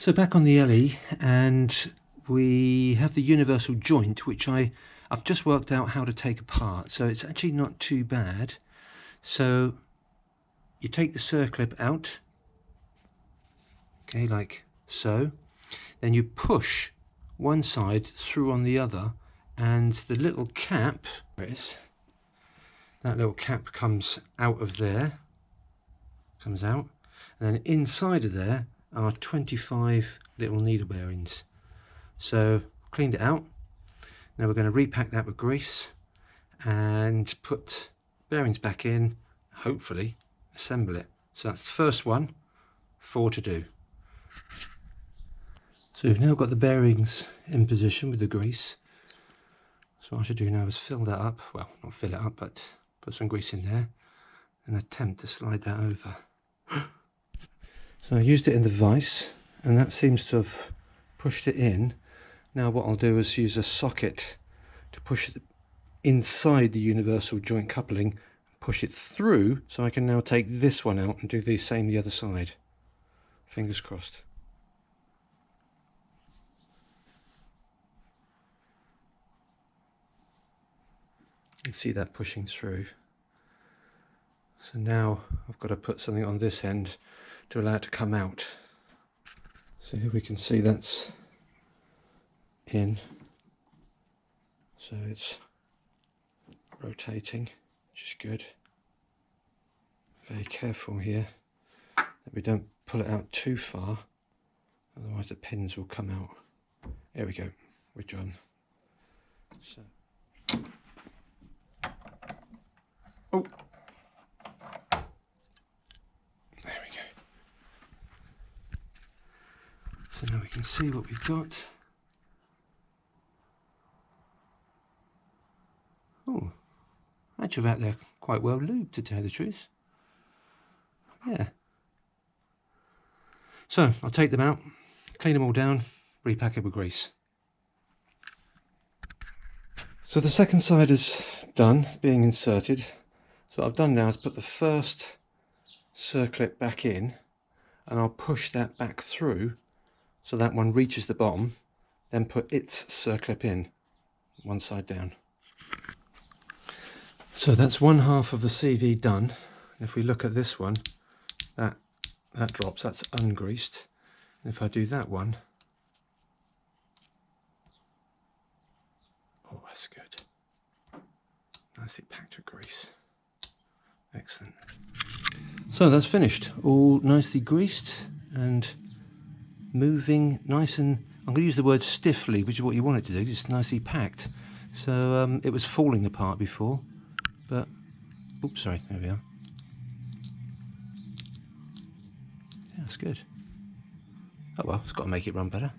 So back on the LE, and we have the universal joint, which I've just worked out how to take apart, so it's actually not too bad. So you take the circlip out, okay, like so, then you push one side through on the other, and the little cap, that little cap comes out of there, comes out, and then inside of there are 25 little needle bearings. So cleaned it out. Now we're going to repack that with grease and put bearings back in, hopefully assemble it. So that's the first one, 4 to do. So we've now got the bearings in position with the grease. So what I should do now is fill that up, well, not fill it up, but put some grease in there and attempt to slide that over. So I used it in the vise and that seems to have pushed it in. Now what I'll do is use a socket to push it inside the universal joint coupling, push it through, so I can now take this one out and do the same the other side. Fingers crossed. You can see that pushing through. So now I've got to put something on this end to allow it to come out. So here we can see that's in. So it's rotating, which is good. Very careful here that we don't pull it out too far, otherwise the pins will come out. There we go, we're done. So, oh, there we go. So now we can see what we've got. Oh, actually that they're quite well lubed, to tell the truth. Yeah. So I'll take them out, clean them all down, repack it with grease. So the second side is done, being inserted. So what I've done now is put the first circlip back in, and I'll push that back through so that one reaches the bottom, then put its circlip in, one side down. So that's one half of the CV done. If we look at this one, that drops, that's ungreased. And if I do that one, oh, that's good. Nicely packed with grease. Excellent. So that's finished, all nicely greased and moving nice, and I'm going to use the word stiffly, which is what you want it to do, just nicely packed. So it was falling apart before, but, oops, sorry, there we are. Yeah, that's good. Oh well, it's got to make it run better.